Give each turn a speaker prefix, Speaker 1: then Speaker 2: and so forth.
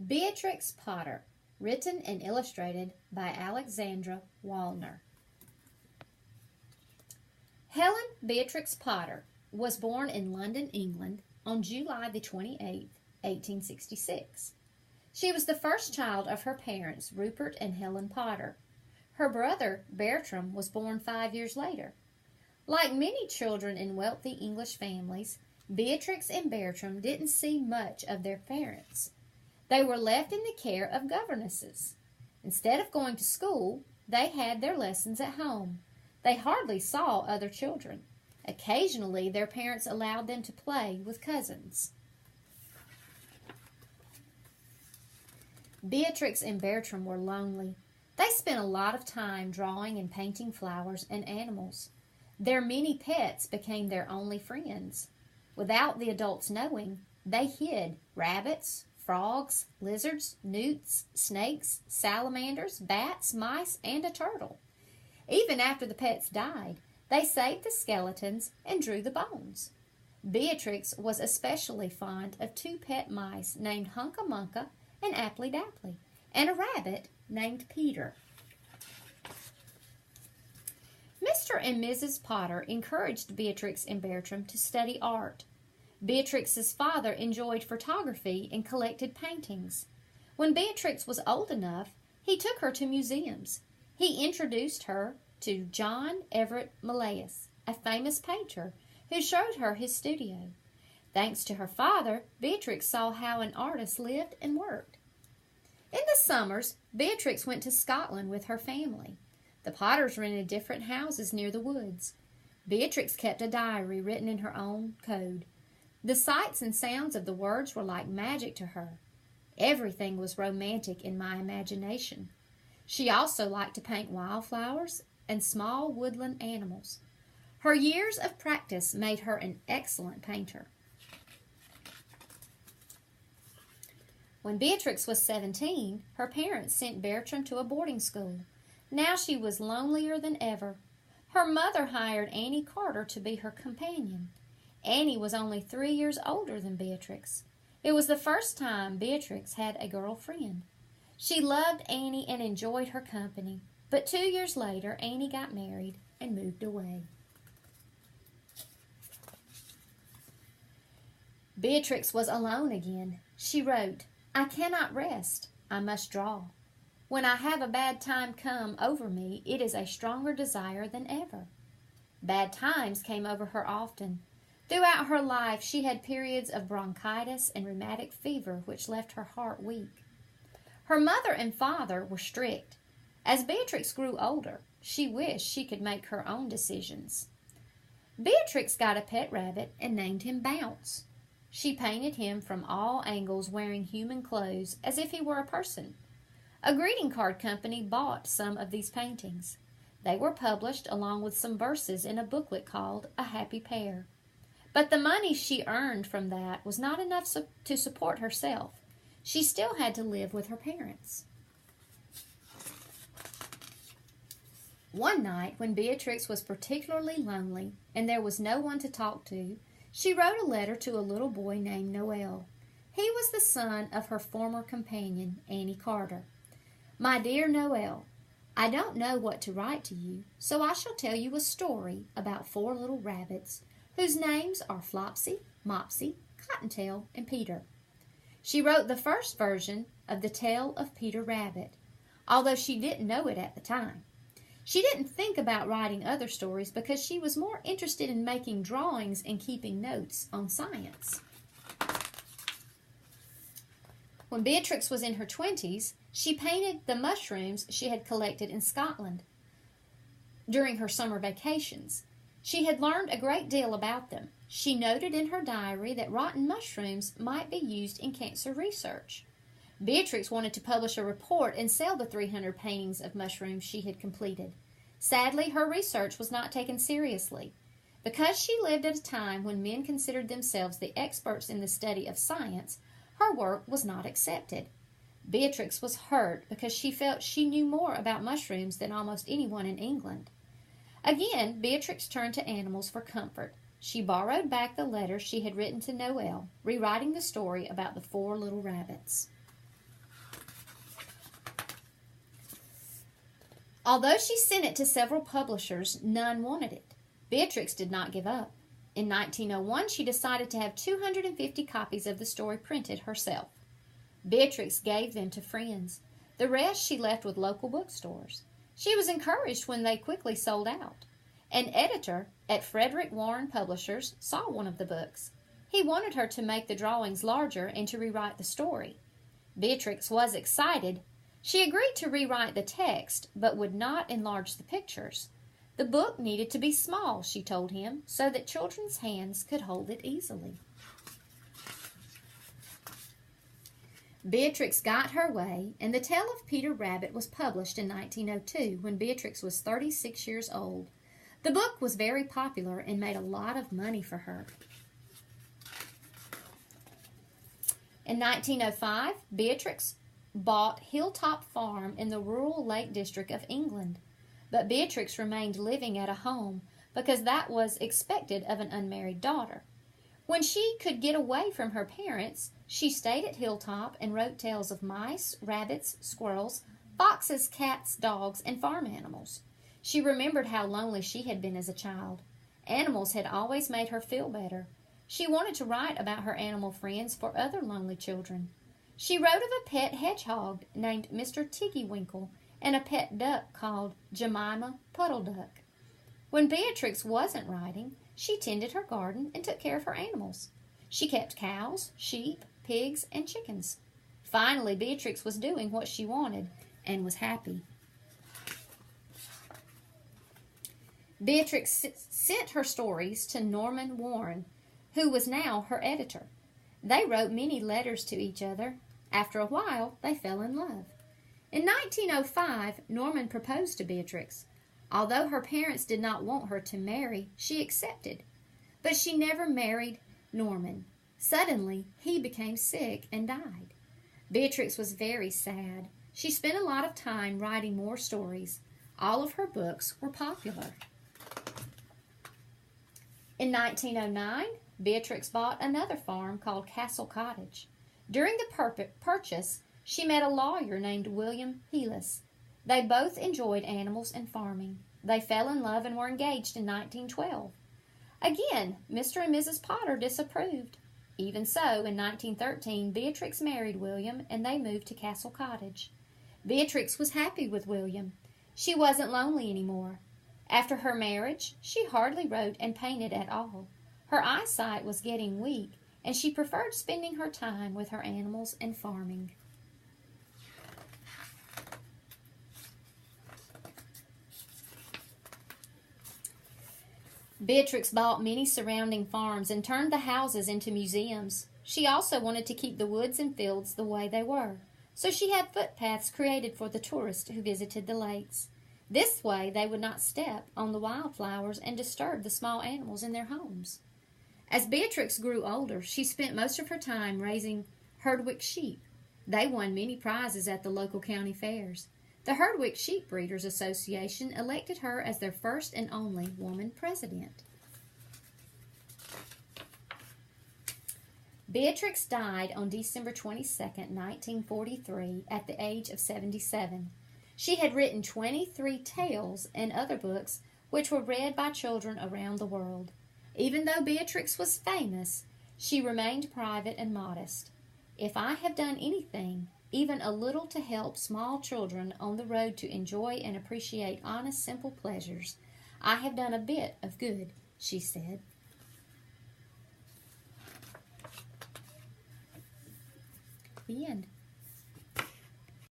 Speaker 1: Beatrix Potter, written and illustrated by Alexandra Wallner. Helen Beatrix Potter was born in London, England on July the 28th, 1866. She was the first child of her parents, Rupert and Helen Potter. Her brother, Bertram, was born 5 years later. Like many children in wealthy English families, Beatrix and Bertram didn't see much of their parents. They were left in the care of governesses. Instead of going to school, they had their lessons at home. They hardly saw other children. Occasionally, their parents allowed them to play with cousins. Beatrix and Bertram were lonely. They spent a lot of time drawing and painting flowers and animals. Their many pets became their only friends. Without the adults knowing, they hid rabbits, frogs, lizards, newts, snakes, salamanders, bats, mice, and a turtle. Even after the pets died, they saved the skeletons and drew the bones. Beatrix was especially fond of two pet mice named Hunca Munca and Apply Dapply, and a rabbit named Peter. Mr. and Mrs. Potter encouraged Beatrix and Bertram to study art. Beatrix's father enjoyed photography and collected paintings. When Beatrix was old enough, he took her to museums. He introduced her to John Everett Millais, a famous painter, who showed her his studio. Thanks to her father, Beatrix saw how an artist lived and worked. In the summers, Beatrix went to Scotland with her family. The Potters rented different houses near the woods. Beatrix kept a diary written in her own code. The sights and sounds of the words were like magic to her. Everything was romantic in my imagination. She also liked to paint wildflowers and small woodland animals. Her years of practice made her an excellent painter. When Beatrix was 17, her parents sent Bertram to a boarding school. Now she was lonelier than ever. Her mother hired Annie Carter to be her companion. Annie was only 3 years older than Beatrix. It was the first time Beatrix had a girl friend. She loved Annie and enjoyed her company, but 2 years later Annie got married and moved away. Beatrix was alone again. She wrote, "I cannot rest. I must draw. When I have a bad time come over me, it is a stronger desire than ever." Bad times came over her often. Throughout her life, she had periods of bronchitis and rheumatic fever which left her heart weak. Her mother and father were strict. As Beatrix grew older, she wished she could make her own decisions. Beatrix got a pet rabbit and named him Bounce. She painted him from all angles wearing human clothes as if he were a person. A greeting card company bought some of these paintings. They were published along with some verses in a booklet called A Happy Pair. But the money she earned from that was not enough to support herself. She still had to live with her parents. One night, when Beatrix was particularly lonely and there was no one to talk to, she wrote a letter to a little boy named Noel. He was the son of her former companion, Annie Carter. "My dear Noel, I don't know what to write to you, so I shall tell you a story about 4 little rabbits whose names are Flopsy, Mopsy, Cottontail, and Peter." She wrote the first version of the tale of Peter Rabbit, although she didn't know it at the time. She didn't think about writing other stories because she was more interested in making drawings and keeping notes on science. When Beatrix was in her 20s, she painted the mushrooms she had collected in Scotland during her summer vacations. She had learned a great deal about them. She noted in her diary that rotten mushrooms might be used in cancer research. Beatrix wanted to publish a report and sell the 300 paintings of mushrooms she had completed. Sadly, her research was not taken seriously. Because she lived at a time when men considered themselves the experts in the study of science, her work was not accepted. Beatrix was hurt because she felt she knew more about mushrooms than almost anyone in England. Again, Beatrix turned to animals for comfort. She borrowed back the letter she had written to Noel, rewriting the story about the 4 little rabbits. Although she sent it to several publishers, none wanted it. Beatrix did not give up. In 1901, she decided to have 250 copies of the story printed herself. Beatrix gave them to friends. The rest she left with local bookstores. She was encouraged when they quickly sold out. An editor at Frederick Warren Publishers saw one of the books. He wanted her to make the drawings larger and to rewrite the story. Beatrix was excited. She agreed to rewrite the text, but would not enlarge the pictures. The book needed to be small, she told him, so that children's hands could hold it easily. Beatrix got her way, and The Tale of Peter Rabbit was published in 1902 when Beatrix was 36 years old. The book was very popular and made a lot of money for her. In 1905, Beatrix bought Hilltop Farm in the rural Lake District of England. But Beatrix remained living at a home because that was expected of an unmarried daughter. When she could get away from her parents, she stayed at Hilltop and wrote tales of mice, rabbits, squirrels, foxes, cats, dogs, and farm animals. She remembered how lonely she had been as a child. Animals had always made her feel better. She wanted to write about her animal friends for other lonely children. She wrote of a pet hedgehog named Mr. Tiggywinkle and a pet duck called Jemima Puddle Duck. When Beatrix wasn't writing, she tended her garden and took care of her animals. She kept cows, sheep, pigs, and chickens. Finally, Beatrix was doing what she wanted and was happy. Beatrix sent her stories to Norman Warren, who was now her editor. They wrote many letters to each other. After a while, they fell in love. In 1905, Norman proposed to Beatrix. Although her parents did not want her to marry, she accepted. But she never married Norman. Suddenly, he became sick and died. Beatrix was very sad. She spent a lot of time writing more stories. All of her books were popular. In 1909, Beatrix bought another farm called Castle Cottage. During the purchase, she met a lawyer named William Heelis. They both enjoyed animals and farming. They fell in love and were engaged in 1912. Again, Mr. and Mrs. Potter disapproved. Even so, in 1913, Beatrix married William, and they moved to Castle Cottage. Beatrix was happy with William. She wasn't lonely anymore. After her marriage, she hardly wrote and painted at all. Her eyesight was getting weak, and she preferred spending her time with her animals and farming. Beatrix bought many surrounding farms and turned the houses into museums. She also wanted to keep the woods and fields the way they were, so she had footpaths created for the tourists who visited the lakes. This way they would not step on the wildflowers and disturb the small animals in their homes. As Beatrix grew older, she spent most of her time raising Herdwick sheep. They won many prizes at the local county fairs. The Herdwick Sheep Breeders Association elected her as their first and only woman president. Beatrix died on December 22, 1943, at the age of 77. She had written 23 tales and other books which were read by children around the world. Even though Beatrix was famous, she remained private and modest. If I have done anything, even a little, to help small children on the road to enjoy and appreciate honest, simple pleasures, I have done a bit of good, she said. The end.